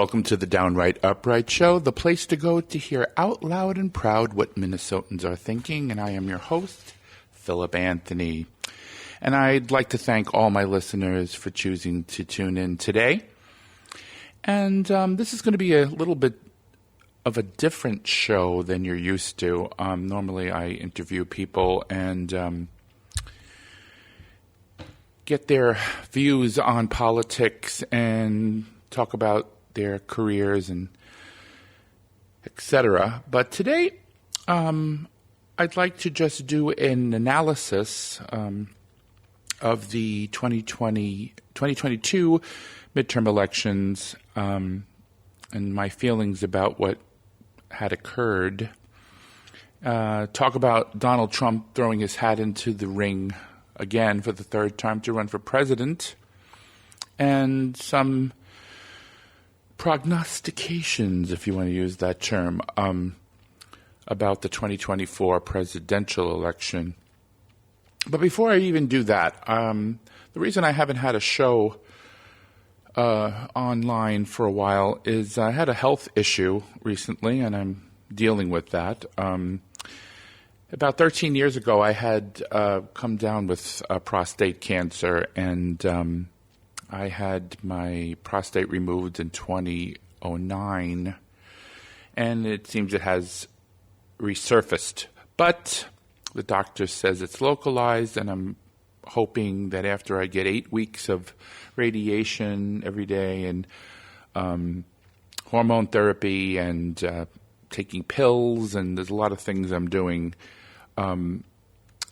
Welcome to the Downright Upright Show, the place to go to hear out loud and proud what Minnesotans are thinking. And I am your host, Philip Anthony. And I'd like to thank all my listeners for choosing to tune in today. And this is going to be a little bit of a different show than you're used to. Normally I interview people and get their views on politics and talk about their careers and etc. But today, I'd like to just do an analysis of the 2022 midterm elections and my feelings about what had occurred. Talk about Donald Trump throwing his hat into the ring again for the third time to run for president, and some prognostications, if you want to use that term, about the 2024 presidential election. But before I even do that, the reason I haven't had a show online for a while is I had a health issue recently, and I'm dealing with that. About 13 years ago, I had come down with prostate cancer, and I had my prostate removed in 2009, and it seems it has resurfaced. But the doctor says it's localized, and I'm hoping that after I get 8 weeks of radiation every day and hormone therapy and taking pills, and there's a lot of things I'm doing,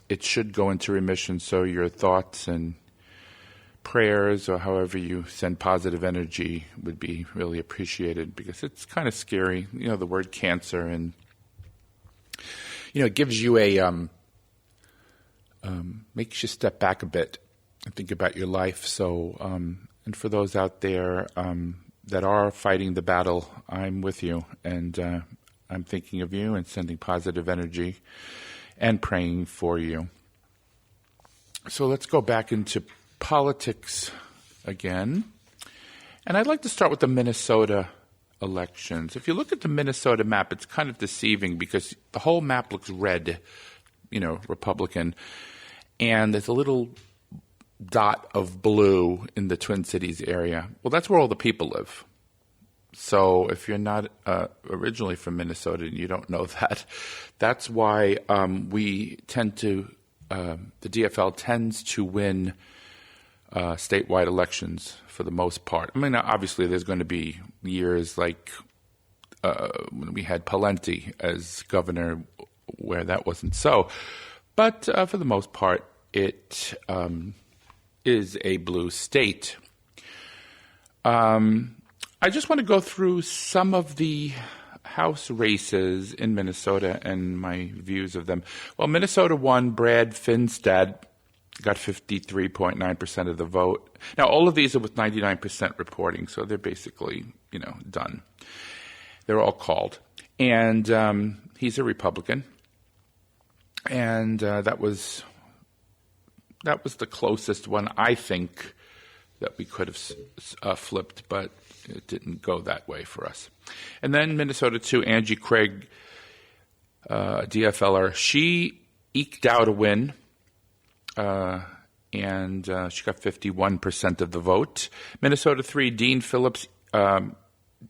it should go into remission. So your thoughts and prayers, or however you send positive energy, would be really appreciated, because it's kind of scary, the word cancer, and it gives you a makes you step back a bit and think about your life. So and for those out there that are fighting the battle, I'm with you, and I'm thinking of you and sending positive energy and praying for you. So let's go back into politics again. And I'd like to start with the Minnesota elections. If you look at the Minnesota map, it's kind of deceiving because the whole map looks red, Republican. And there's a little dot of blue in the Twin Cities area. Well, that's where all the people live. So if you're not originally from Minnesota and you don't know that, that's why we tend to, the DFL tends to win statewide elections for the most part. I mean, obviously there's going to be years like when we had Pawlenty as governor where that wasn't so. But for the most part, it is a blue state. I just want to go through some of the House races in Minnesota and my views of them. Well, Minnesota won. Brad Finstad got 53.9% of the vote. Now, all of these are with 99% reporting, so they're basically, done. They're all called. And he's a Republican. And that was the closest one, I think, that we could have flipped, but it didn't go that way for us. And then Minnesota 2, Angie Craig, DFLer, she eked out a win, and she got 51% of the vote. Minnesota 3, Dean Phillips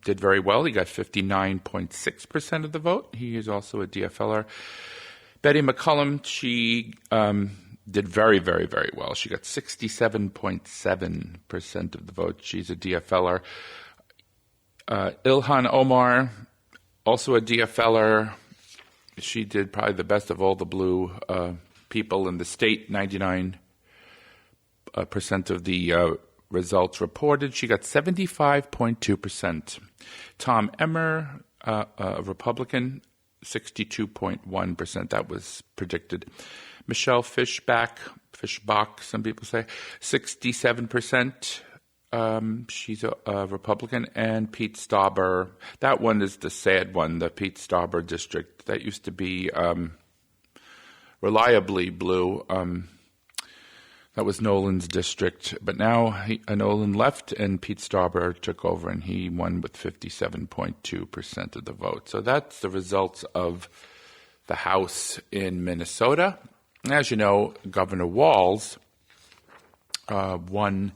did very well. He got 59.6% of the vote. He is also a DFLer. Betty McCollum, she did very, very, very well. She got 67.7% of the vote. She's a DFLer. Ilhan Omar, also a DFLer. She did probably the best of all the blue people in the state. 99% of the results reported. She got 75.2%. Tom Emmer, a Republican, 62.1%. That was predicted. Michelle Fishbach, some people say, 67%. She's a Republican. And Pete Stauber, that one is the sad one, the Pete Stauber district. That used to be reliably blue. That was Nolan's district. But now Nolan left and Pete Stauber took over, and he won with 57.2% of the vote. So that's the results of the House in Minnesota. As you know, Governor Walz won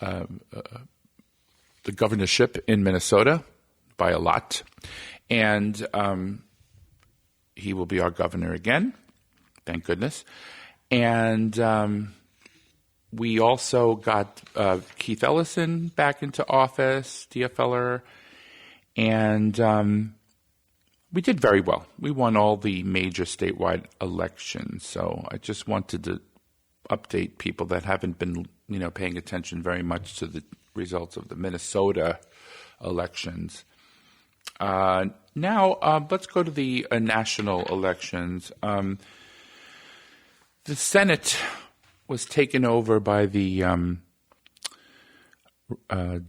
the governorship in Minnesota by a lot, and he will be our governor again, thank goodness. And we also got Keith Ellison back into office, DFLer, and we did very well. We won all the major statewide elections, so I just wanted to update people that haven't been, paying attention very much to the results of the Minnesota elections. Now, let's go to the national elections. The Senate was taken over by the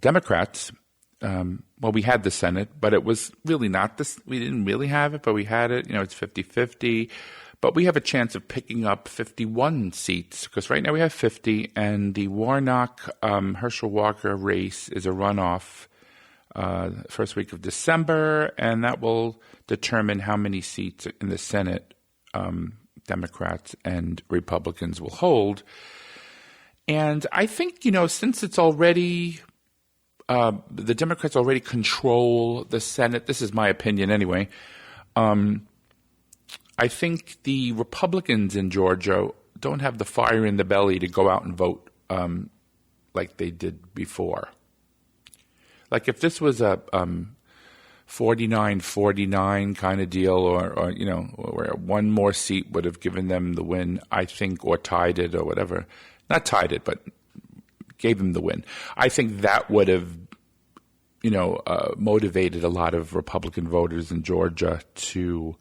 Democrats. Well, we had the Senate, but it was really not this. We didn't really have it, but we had it. It's 50-50. But we have a chance of picking up 51 seats because right now we have 50, and the Warnock-Herschel Walker race is a runoff first week of December, and that will determine how many seats in the Senate Democrats and Republicans will hold. And I think, since it's already the Democrats already control the Senate, this is my opinion anyway, I think the Republicans in Georgia don't have the fire in the belly to go out and vote like they did before. Like if this was a 49-49 kind of deal, or where one more seat would have given them the win, I think, or tied it or whatever. Not tied it, but gave them the win. I think that would have, motivated a lot of Republican voters in Georgia to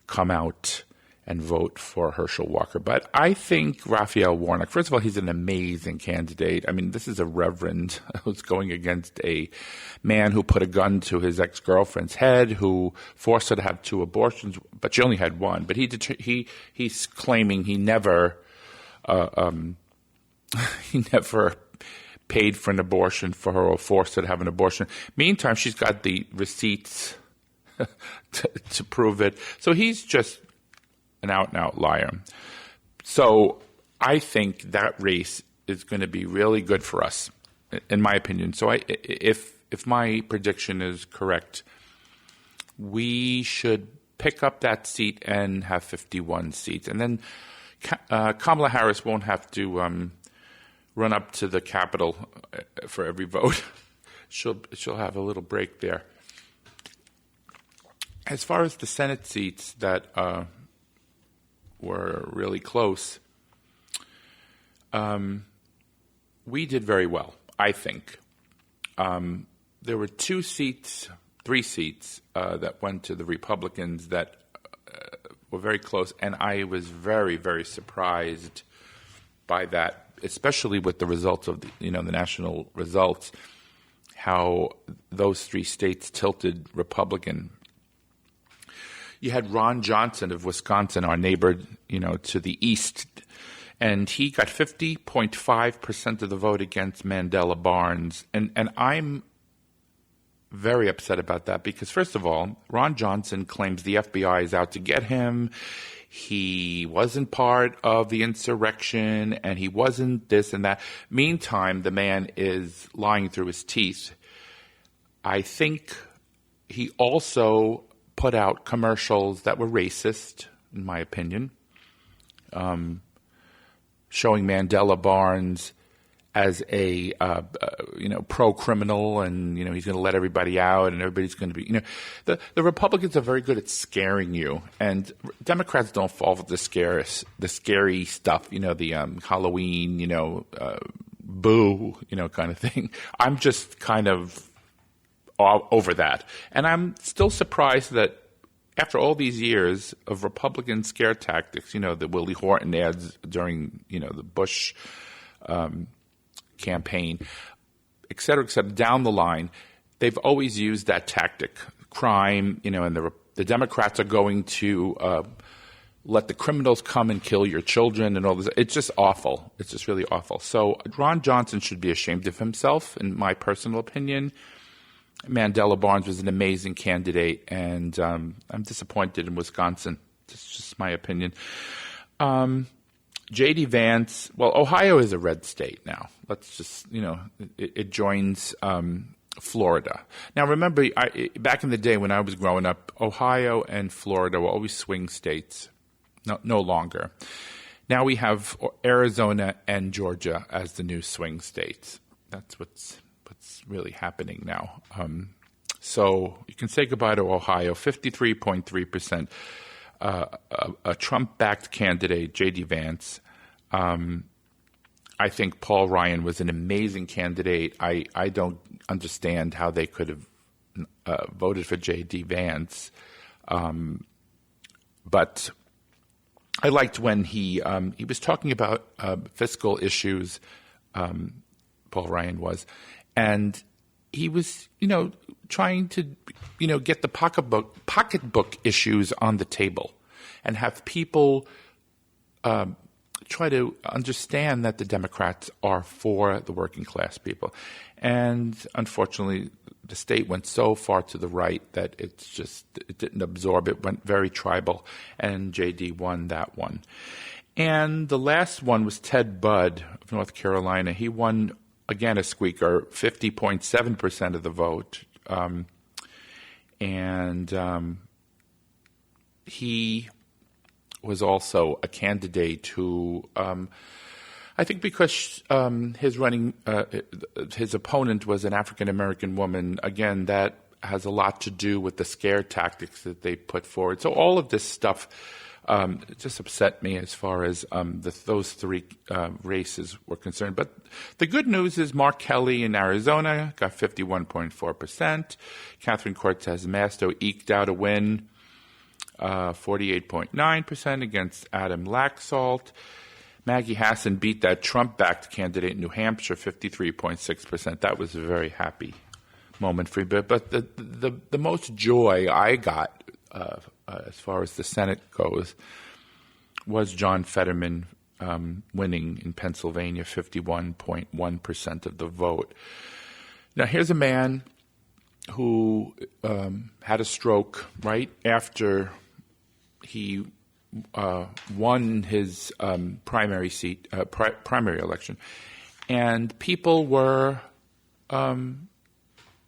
come out and vote for Herschel Walker. But I think Raphael Warnock, first of all, he's an amazing candidate. I mean, this is a reverend who's going against a man who put a gun to his ex-girlfriend's head, who forced her to have 2 abortions, but she only had 1. But he's claiming he never paid for an abortion for her or forced her to have an abortion. Meantime, she's got the receipts to prove it. So he's just an out-and-out liar. So I think that race is going to be really good for us, in my opinion. So if my prediction is correct, we should pick up that seat and have 51 seats. And then Kamala Harris won't have to run up to the Capitol for every vote. She'll have a little break there. As far as the Senate seats that were really close, we did very well, I think. There were 3 seats that went to the Republicans that were very close, and I was very, very surprised by that, especially with the results of the national results, how those 3 states tilted Republican. You had Ron Johnson of Wisconsin, our neighbor, to the east, and he got 50.5% of the vote against Mandela Barnes. And I'm very upset about that because, first of all, Ron Johnson claims the FBI is out to get him. He wasn't part of the insurrection, and he wasn't this and that. Meantime, the man is lying through his teeth. I think he also put out commercials that were racist, in my opinion, showing Mandela Barnes as a pro-criminal, and he's going to let everybody out, and everybody's going to be the Republicans are very good at scaring you, and Democrats don't fall for the scary stuff, the Halloween, boo, kind of thing. I'm just kind of over that. And I'm still surprised that after all these years of Republican scare tactics, the Willie Horton ads during, the Bush campaign, et cetera, down the line, they've always used that tactic. Crime, and the Democrats are going to let the criminals come and kill your children and all this. It's just awful. It's just really awful. So Ron Johnson should be ashamed of himself, in my personal opinion. Mandela Barnes was an amazing candidate, and I'm disappointed in Wisconsin. It's just my opinion. J.D. Vance, well, Ohio is a red state now. Let's just, it joins Florida. Now, remember, back in the day when I was growing up, Ohio and Florida were always swing states. No longer. Now we have Arizona and Georgia as the new swing states. That's what's really happening now. So you can say goodbye to Ohio. 53.3%. A Trump-backed candidate, J.D. Vance. I think Paul Ryan was an amazing candidate. I don't understand how they could have voted for J.D. Vance. But I liked when he was talking about fiscal issues, Paul Ryan was, and he was, trying to, get the pocketbook issues on the table and have people try to understand that the Democrats are for the working class people. And unfortunately, the state went so far to the right that it didn't absorb. It went very tribal, and J.D. won that one. And the last one was Ted Budd of North Carolina. He won, again, a squeaker, 50.7% of the vote. He was also a candidate who, I think because his opponent was an African-American woman, again, that has a lot to do with the scare tactics that they put forward. So all of this stuff just upset me as far as those three races were concerned. But the good news is Mark Kelly in Arizona got 51.4%. Catherine Cortez Masto eked out a win, 48.9% against Adam Laxalt. Maggie Hassan beat that Trump-backed candidate in New Hampshire, 53.6%. That was a very happy moment for me. But the most joy I got as far as the Senate goes was John Fetterman winning in Pennsylvania, 51.1% of the vote. Now, here's a man who had a stroke right after he won his primary election, and people were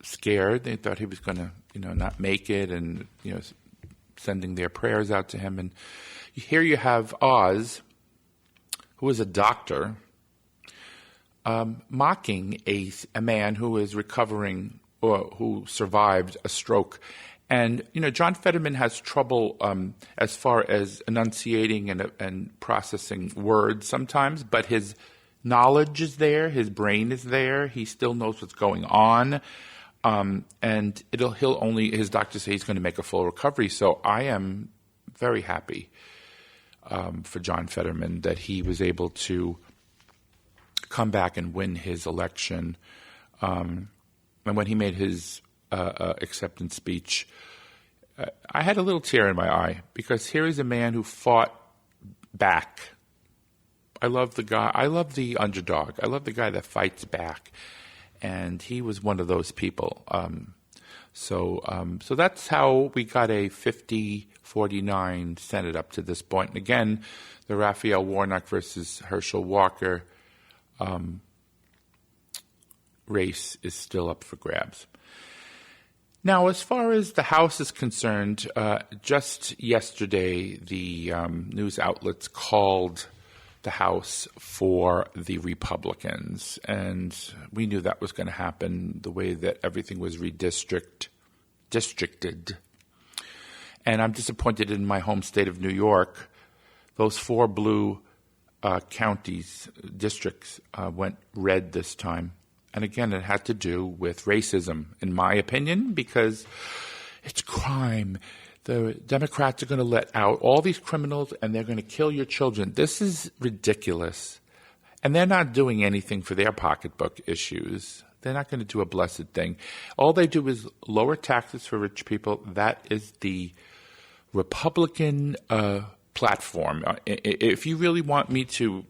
scared. They thought he was going to, not make it, and sending their prayers out to him. And here you have Oz, who is a doctor, mocking a man who is recovering or who survived a stroke. And, John Fetterman has trouble as far as enunciating and processing words sometimes, but his knowledge is there, his brain is there, he still knows what's going on, and his doctors say he's going to make a full recovery. So I am very happy for John Fetterman that he was able to come back and win his election. And when he made his acceptance speech, I had a little tear in my eye, because here is a man who fought back. I love the guy. I love the underdog. I love the guy that fights back, and he was one of those people. So that's how we got a 50-49 Senate up to this point. And again, the Raphael Warnock versus Herschel Walker race is still up for grabs. Now, as far as the House is concerned, just yesterday the news outlets called the House for the Republicans, and we knew that was going to happen the way that everything was districted. And I'm disappointed in my home state of New York. Those 4 blue districts went red this time. And again, it had to do with racism, in my opinion, because it's crime. The Democrats are going to let out all these criminals, and they're going to kill your children. This is ridiculous. And they're not doing anything for their pocketbook issues. They're not going to do a blessed thing. All they do is lower taxes for rich people. That is the Republican platform. If you really want me to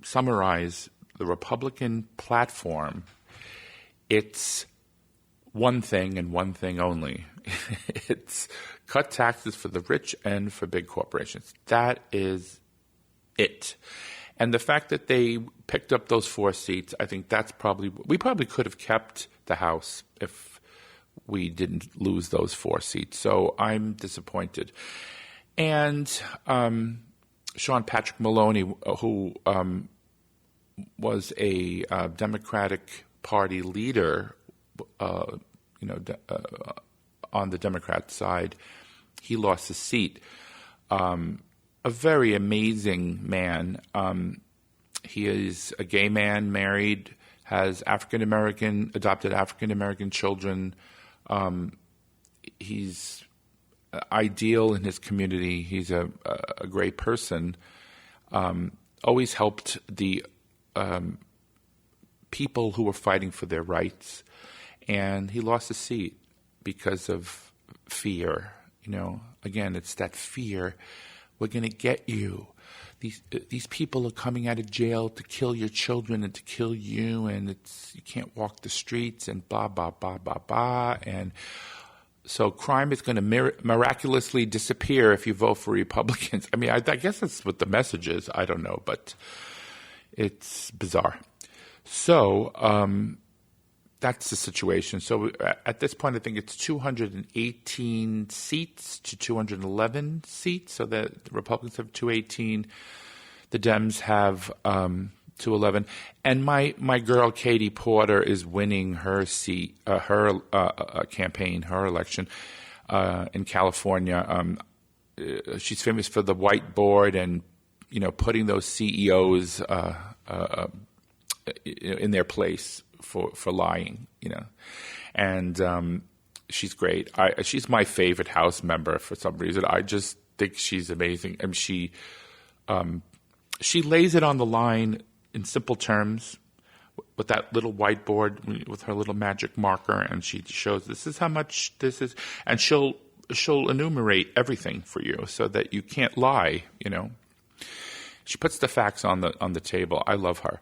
summarize the Republican platform, it's one thing and one thing only. It's cut taxes for the rich and for big corporations. That is it. And the fact that they picked up those 4 seats, I think we probably could have kept the House if we didn't lose those 4 seats. So I'm disappointed. And Sean Patrick Maloney, who was a Democratic Party leader, on the Democrat side, he lost his seat. A very amazing man. He is a gay man, married, has adopted African-American children. He's ideal in his community. He's a great person. Always helped the people who were fighting for their rights. And he lost his seat because of fear. Again, it's that fear. We're going to get you. These people are coming out of jail to kill your children and to kill you, and you can't walk the streets and blah, blah, blah, blah, blah. And so crime is going to miraculously disappear if you vote for Republicans. I mean, I guess that's what the message is. I don't know, but it's bizarre. So that's the situation. So at this point, I think it's 218 seats to 211 seats. So the Republicans have 218. The Dems have 211. And my girl Katie Porter is winning her seat, her campaign, her election in California. She's famous for the whiteboard and putting those CEOs in their place for lying, and she's great. She's my favorite House member for some reason. I just think she's amazing, and she lays it on the line in simple terms with that little whiteboard with her little magic marker, and she shows this is how much this is, and she'll enumerate everything for you so that you can't lie. She puts the facts on the table. I love her.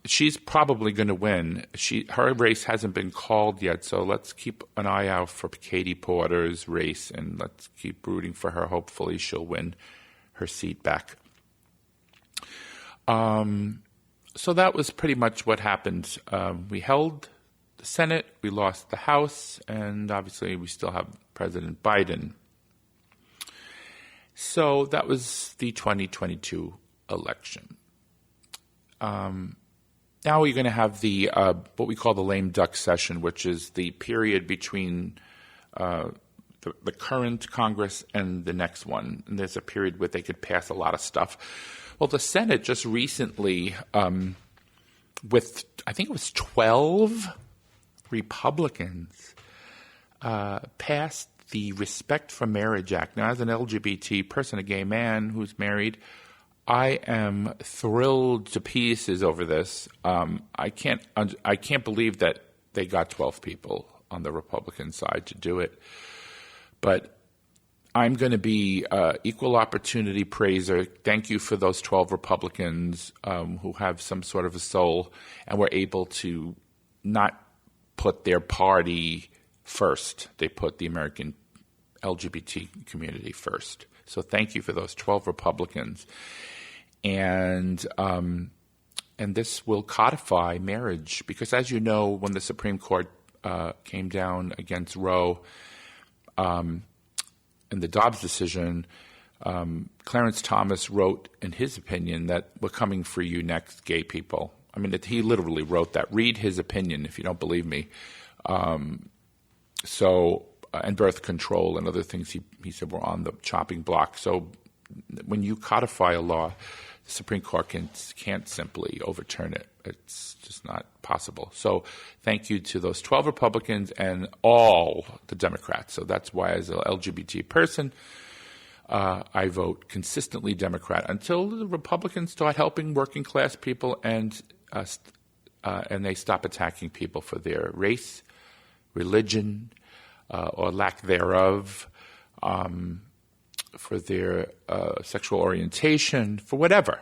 She's probably going to win. Her race hasn't been called yet, so let's keep an eye out for Katie Porter's race, and let's keep rooting for her. Hopefully she'll win her seat back. So that was pretty much what happened. We held the Senate, we lost the House, and obviously we still have President Biden. So that was the 2022 election. Now we're going to have the what we call the lame duck session, which is the period between the current Congress and the next one. And there's a period where they could pass a lot of stuff. Well, the Senate just recently, with I think it was 12 Republicans, passed the Respect for Marriage Act. Now, as an LGBT person, a gay man who's married, I am thrilled to pieces over this. I can't believe that they got 12 people on the Republican side to do it. But I'm going to be equal opportunity praiser. Thank you for those 12 Republicans who have some sort of a soul and were able to not put their party first. They put the American LGBT community first. So thank you for those 12 Republicans. And this will codify marriage because, as you know, when the Supreme Court came down against Roe in the Dobbs decision, Clarence Thomas wrote in his opinion that we're coming for you next, gay people. I mean, he literally wrote that. Read his opinion if you don't believe me. And birth control and other things he said were on the chopping block. So when you codify a law, the Supreme Court can't simply overturn it. It's just not possible. So thank you to those 12 Republicans and all the Democrats. So that's why, as an LGBT person, I vote consistently Democrat until the Republicans start helping working class people and they stop attacking people for their race, religion, or lack thereof, for their sexual orientation, for whatever.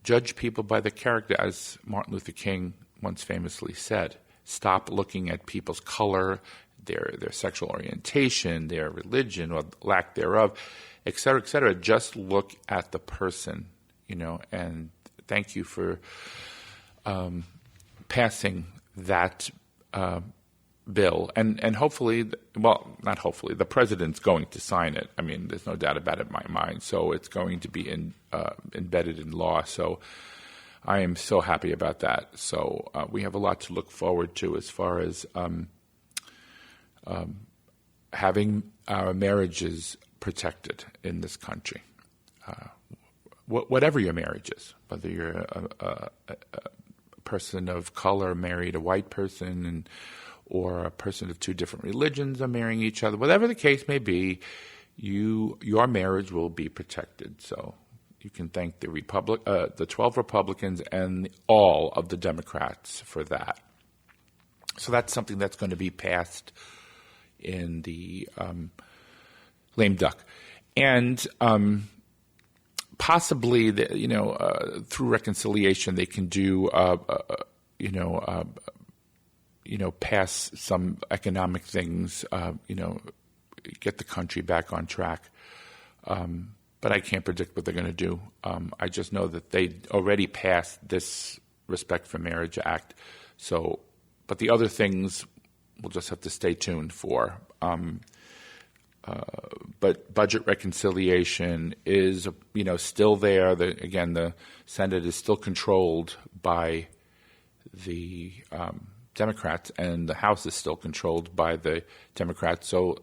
Judge people by their character, as Martin Luther King once famously said. Stop looking at people's color, their sexual orientation, their religion or lack thereof, et cetera, et cetera. Just look at the person, and thank you for passing that bill. And hopefully, well, not hopefully, the president's going to sign it. I mean, there's no doubt about it in my mind. So it's going to be embedded in law. So I am so happy about that. So we have a lot to look forward to as far as having our marriages protected in this country. Whatever your marriage is, whether you're a person of color married a white person, or a person of two different religions are marrying each other, whatever the case may be, your marriage will be protected. So you can thank the 12 Republicans and all of the Democrats for that. So that's something that's going to be passed in the lame duck. And possibly, through reconciliation, they can do, pass some economic things, get the country back on track. But I can't predict what they're going to do. I just know that they already passed this Respect for Marriage Act. So, but the other things we'll just have to stay tuned for. But budget reconciliation is, still there. The Senate is still controlled by the Democrats, and the House is still controlled by the Democrats. So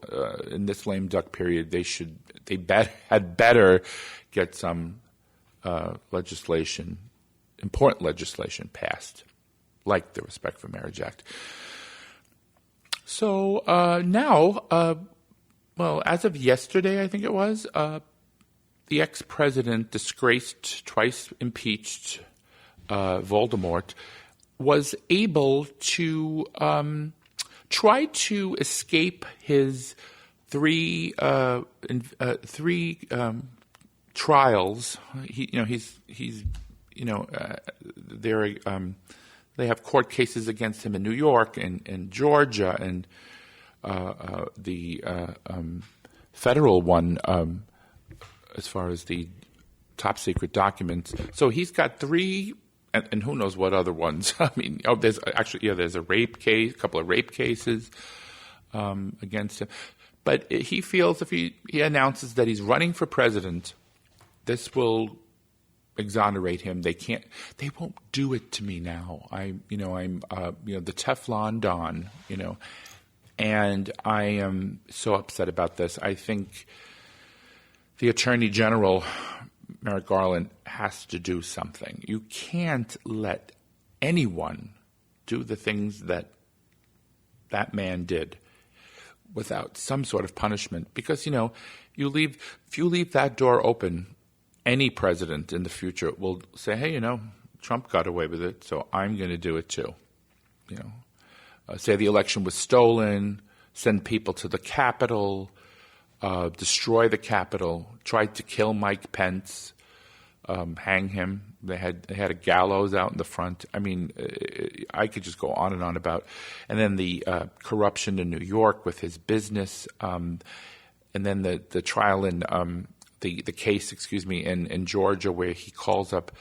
in this lame duck period, had better get some important legislation passed, like the Respect for Marriage Act. So now, as of yesterday, I think it was, the ex-president, disgraced, twice impeached Voldemort, was able to try to escape his three trials. They have court cases against him in New York and Georgia, and the federal one as far as the top secret documents. So he's got three. And who knows what other ones? I mean, there's a rape case, a couple of rape cases against him. But he feels if he announces that he's running for president, this will exonerate him. They won't do it to me now. I'm the Teflon Don, and I am so upset about this. I think the Attorney General, Merrick Garland, has to do something. You can't let anyone do the things that man did without some sort of punishment. Because, if you leave that door open, any president in the future will say, hey, Trump got away with it, so I'm going to do it too. Say the election was stolen, send people to the Capitol, destroy the Capitol, tried to kill Mike Pence, hang him. They had a gallows out in the front. I mean, I could just go on and on about. And then the corruption in New York with his business, and then the trial in the case, in Georgia, where he calls up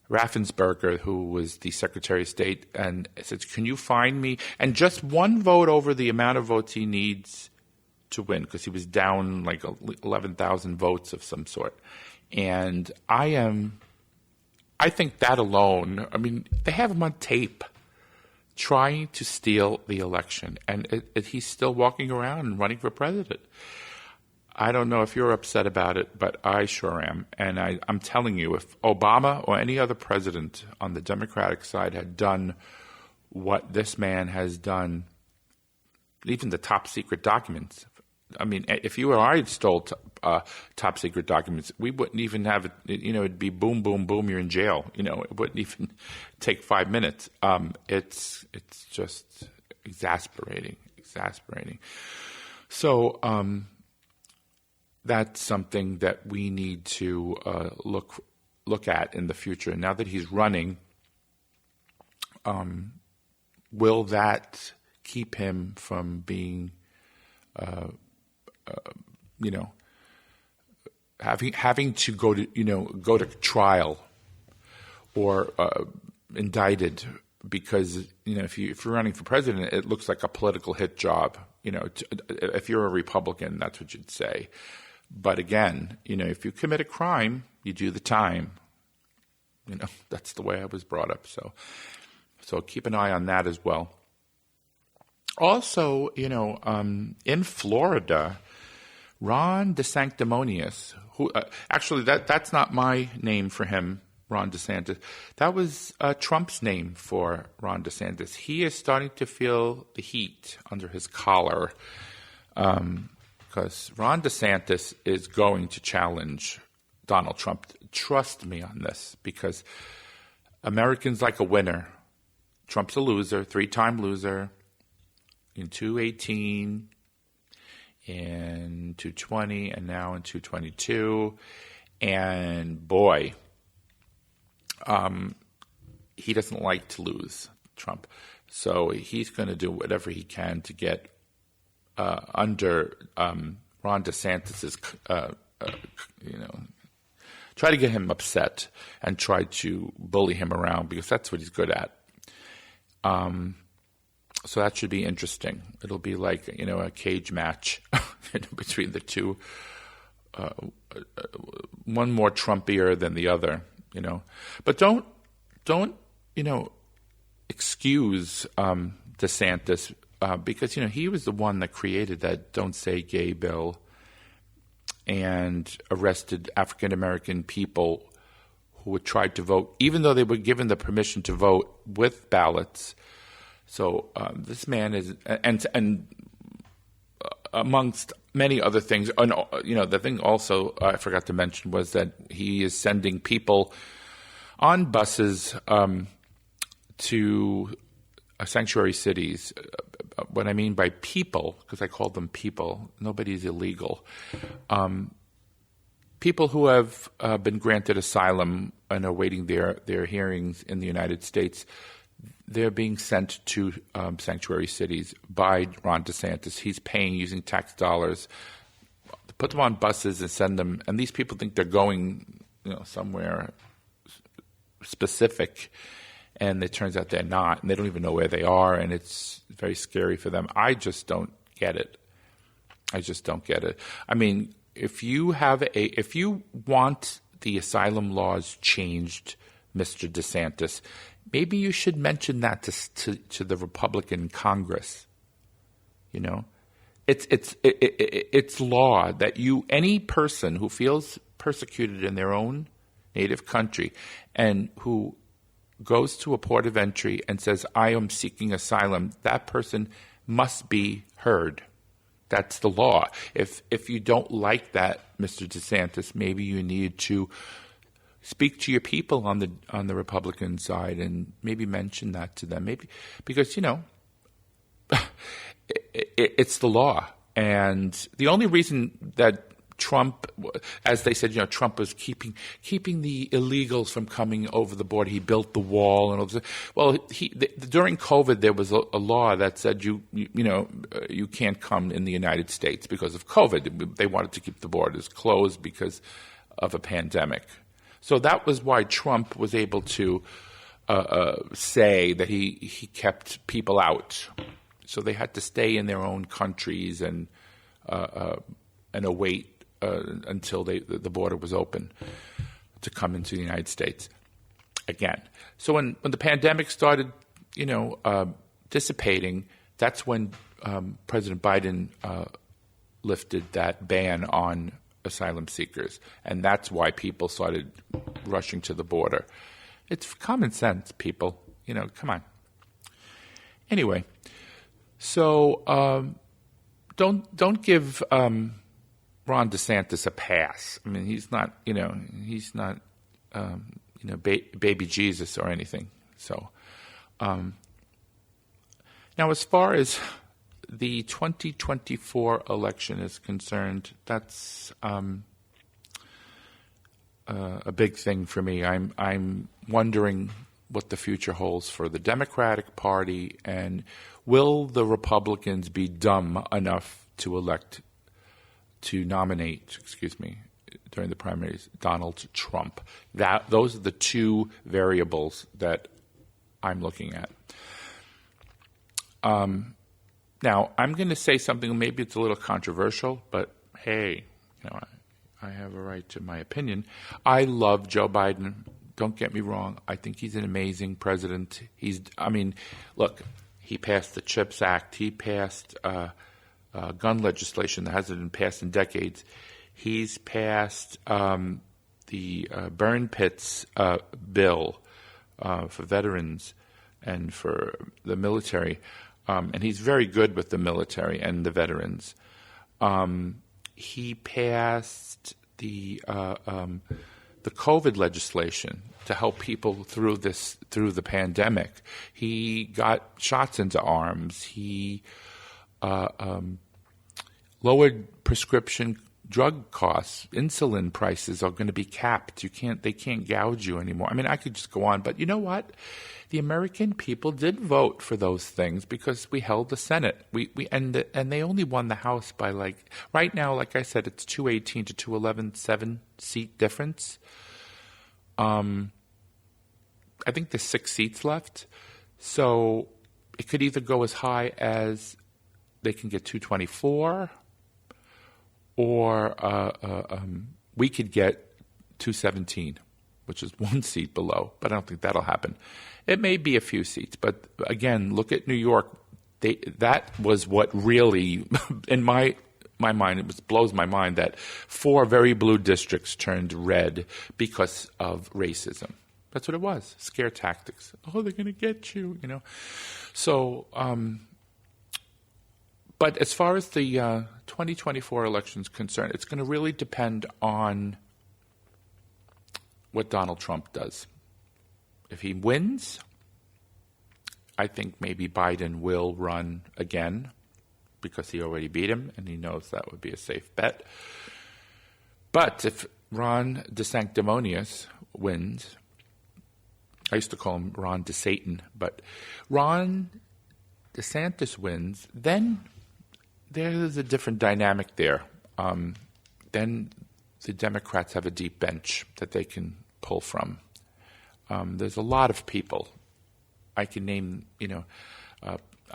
Raffensperger, who was the Secretary of State, and says, "Can you find me?" And just one vote over the amount of votes he needs to win, because he was down like 11,000 votes of some sort. And I think that alone, I mean, they have him on tape trying to steal the election, and he's still walking around and running for president. I don't know if you're upset about it, but I sure am. And I'm telling you, if Obama or any other president on the Democratic side had done what this man has done, even the top secret documents, I mean, if you or I had stole top secret documents, we wouldn't even have it. It'd be boom, boom, boom. You're in jail. It wouldn't even take 5 minutes. It's just exasperating. So that's something that we need to look at in the future. Now that he's running, will that keep him from being, having to go to trial or indicted? Because if you're running for president, it looks like a political hit job. If you're a Republican, that's what you'd say. But again, if you commit a crime, you do the time. That's the way I was brought up. So keep an eye on that as well. Also, in Florida, Ron DeSanctimonious, who actually that's not my name for him, Ron DeSantis. That was Trump's name for Ron DeSantis. He is starting to feel the heat under his collar because Ron DeSantis is going to challenge Donald Trump. Trust me on this, because Americans like a winner. Trump's a loser, 3-time loser in 2018, in 2020, and now in 2022. And boy, he doesn't like to lose, Trump. So he's going to do whatever he can to get under Ron DeSantis's, try to get him upset and try to bully him around, because that's what he's good at. So that should be interesting. It'll be like, a cage match between the two. One more Trumpier than the other, But don't excuse DeSantis because, he was the one that created that Don't Say Gay bill and arrested African-American people who had tried to vote, even though they were given the permission to vote with ballots. So this man is, and amongst many other things, the thing also I forgot to mention was that he is sending people on buses to sanctuary cities. What I mean by people, because I call them people, nobody's illegal. People who have been granted asylum and are waiting their hearings in the United States, they're being sent to sanctuary cities by Ron DeSantis. He's paying using tax dollars to put them on buses and send them. And these people think they're going, somewhere specific, and it turns out they're not, and they don't even know where they are, and it's very scary for them. I just don't get it. I mean, if you want the asylum laws changed, Mr. DeSantis, maybe you should mention that to the Republican Congress. It's law that any person who feels persecuted in their own native country and who goes to a port of entry and says, I am seeking asylum, that person must be heard. That's the law. If you don't like that, Mr. DeSantis, maybe you need to speak to your people on the Republican side and maybe mention that to them. Maybe because it's the law, and the only reason that Trump, as they said, Trump was keeping the illegals from coming over the border. He built the wall and all this. Well, during COVID, there was a law that said you can't come in the United States because of COVID. They wanted to keep the borders closed because of a pandemic. So that was why Trump was able to say that he kept people out. So they had to stay in their own countries and await until the border was open to come into the United States again. So when the pandemic started, dissipating, that's when President Biden lifted that ban on asylum seekers, and that's why people started rushing to the border. It's common sense, people. Come on. Anyway, so don't give Ron DeSantis a pass. I mean, he's not baby Jesus or anything. So now, as far as the 2024 election is concerned, that's a big thing for me. I'm wondering what the future holds for the Democratic Party, and will the Republicans be dumb enough to nominate, during the primaries, Donald Trump? Those are the two variables that I'm looking at. Now, I'm going to say something, maybe it's a little controversial, but hey, I have a right to my opinion. I love Joe Biden. Don't get me wrong. I think he's an amazing president. Look, he passed the CHIPS Act. He passed gun legislation that hasn't been passed in decades. He's passed the burn pits bill for veterans and for the military. And he's very good with the military and the veterans. He passed the COVID legislation to help people through the pandemic. He got shots into arms. He lowered prescription drug costs. Insulin prices are going to be capped. They can't gouge you anymore. I could just go on, but you know what? The American people did vote for those things because we held the Senate. And they only won the House by right now, like I said, it's 218 to 211, 7-seat difference. I think there's 6 seats left. So it could either go as high as they can get 224, or we could get 217, which is 1 seat below. But I don't think that'll happen. It may be a few seats, but again, look at New York. That was what really, in my mind, it blows my mind that 4 very blue districts turned red because of racism. That's what it was, scare tactics. Oh, they're going to get you, So, but as far as the 2024 election is concerned, it's going to really depend on what Donald Trump does. If he wins, I think maybe Biden will run again because he already beat him and he knows that would be a safe bet. But if Ron DeSanctimonious wins, I used to call him Ron DeSatan, but Ron DeSantis wins, then there's a different dynamic there. Then the Democrats have a deep bench that they can pull from. There's a lot of people. I can name,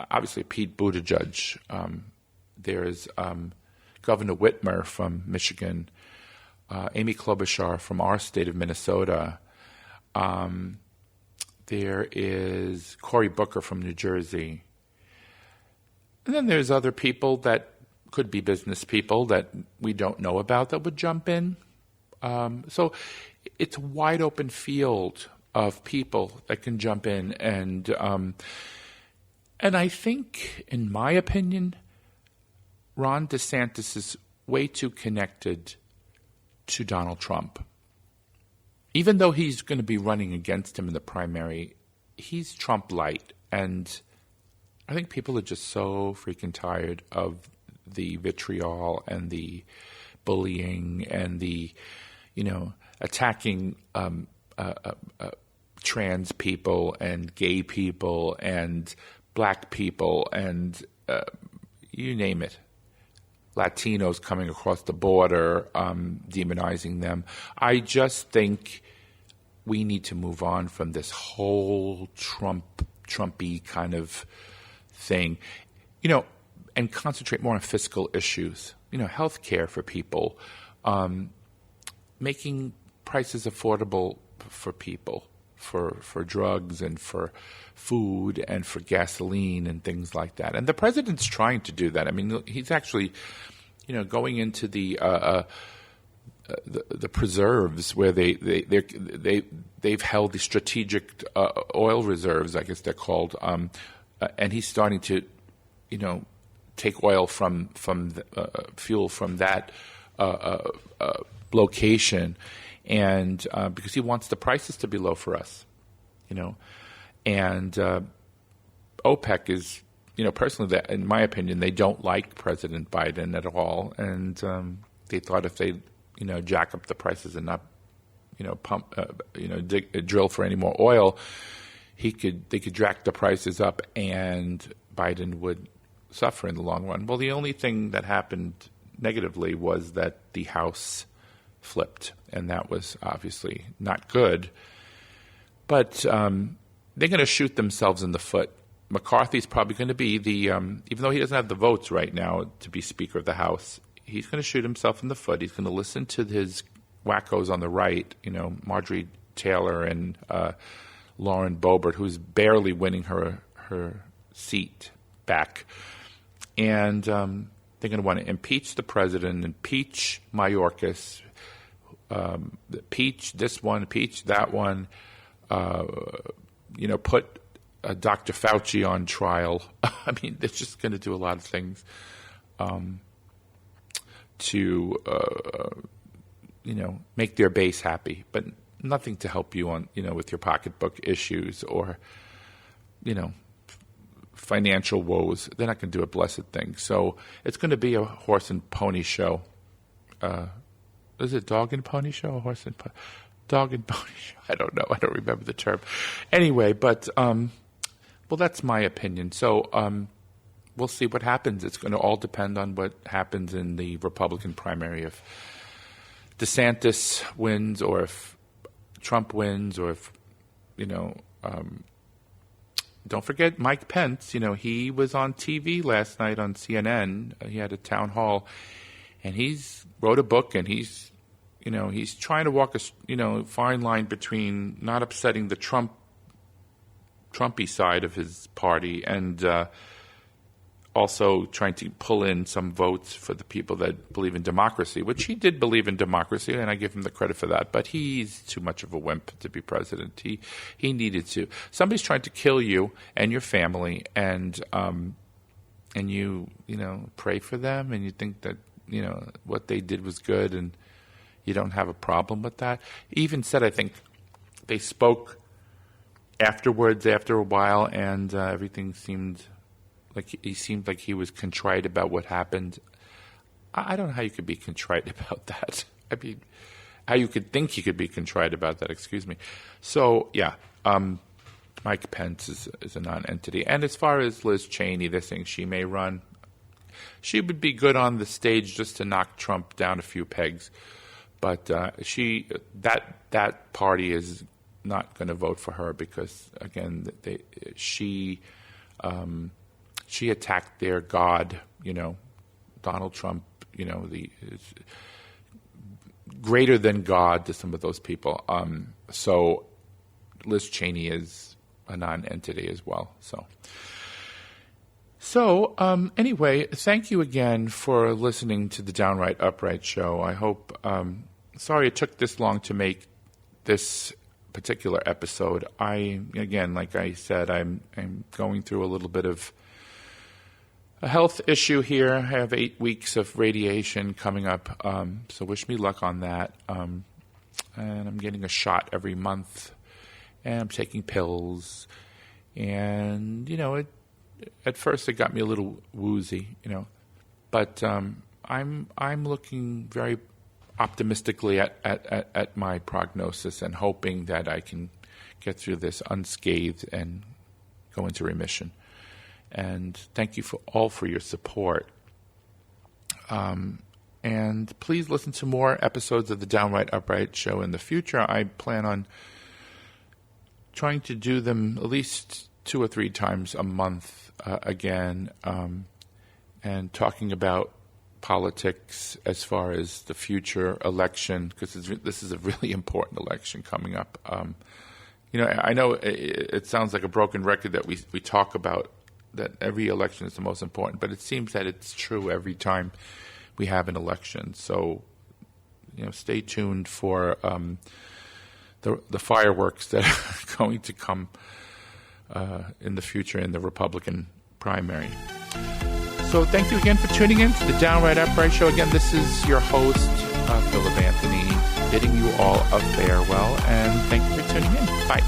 obviously Pete Buttigieg. There's Governor Whitmer from Michigan, Amy Klobuchar from our state of Minnesota. There is Cory Booker from New Jersey. And then there's other people that could be business people that we don't know about that would jump in. So it's a wide open field of people that can jump in. And I think, in my opinion, Ron DeSantis is way too connected to Donald Trump. Even though he's going to be running against him in the primary, he's Trump light. And I think people are just so freaking tired of the vitriol and the bullying and the, attacking trans people and gay people and black people and you name it. Latinos coming across the border, demonizing them. I just think we need to move on from this whole Trumpy kind of thing, and concentrate more on fiscal issues, health care for people, making prices affordable for people, for drugs and for food and for gasoline and things like that. And the president's trying to do that. He's actually, going into the preserves where they've held the strategic oil reserves, I guess they're called, and he's starting to, take oil from fuel from that location, and because he wants the prices to be low for us, and OPEC is, personally, that, in my opinion, they don't like President Biden at all, and they thought if they, jack up the prices and not, drill for any more oil, they could jack the prices up, and Biden would suffer in the long run. Well, the only thing that happened negatively was that the House flipped, and that was obviously not good. But they're going to shoot themselves in the foot. McCarthy's probably going to be even though he doesn't have the votes right now to be Speaker of the House, he's going to shoot himself in the foot. He's going to listen to his wackos on the right, Marjorie Taylor and Lauren Boebert, who's barely winning her seat back. And they're going to want to impeach the president, impeach Mayorkas, impeach this one, impeach that one, put Dr. Fauci on trial. I mean, they're just going to do a lot of things to, make their base happy, but nothing to help you on, with your pocketbook issues or, financial woes. They're not going to do a blessed thing. So it's going to be a horse and pony show. Is it dog and pony show? A horse and dog and pony show? I don't know. I don't remember the term. Anyway, but well, that's my opinion. So we'll see what happens. It's going to all depend on what happens in the Republican primary. If DeSantis wins, or if Trump wins, or if don't forget Mike Pence. He was on TV last night on CNN. He had a town hall, and he's wrote a book, and he's trying to walk a fine line between not upsetting the Trumpy side of his party and also trying to pull in some votes for the people that believe in democracy, which he did believe in democracy, and I give him the credit for that. But he's too much of a wimp to be president. He needed to. Somebody's trying to kill you and your family, and you pray for them, and you think that what they did was good, and you don't have a problem with that. He even said, I think they spoke afterwards, after a while, and everything seemed like he was contrite about what happened. I don't know how you could be contrite about that. I mean, how you could think you could be contrite about that, excuse me. So, yeah, Mike Pence is a non-entity. And as far as Liz Cheney, they're saying she may run. She would be good on the stage just to knock Trump down a few pegs. But that party is not going to vote for her because, again, she attacked their god, Donald Trump, the greater than God to some of those people. So Liz Cheney is a non-entity as well. So anyway, thank you again for listening to the Downright Upright Show. I hope, sorry it took this long to make this particular episode. Again, like I said, I'm going through a little bit of a health issue here. I have 8 weeks of radiation coming up, so wish me luck on that. And I'm getting a shot every month, and I'm taking pills. And, at first it got me a little woozy, but I'm looking very optimistically at my prognosis and hoping that I can get through this unscathed and go into remission. And thank you for your support. And please listen to more episodes of the Downright Upright Show in the future. I plan on trying to do them at least 2 or 3 times a month again, and talking about politics as far as the future election, because this is a really important election coming up. I know it sounds like a broken record that we talk about that every election is the most important, but it seems that it's true every time we have an election. So, stay tuned for the fireworks that are going to come in the future in the Republican primary. So thank you again for tuning in to the Downright Upright Show. Again, this is your host, Philip Anthony, bidding you all a farewell, and thank you for tuning in. Bye.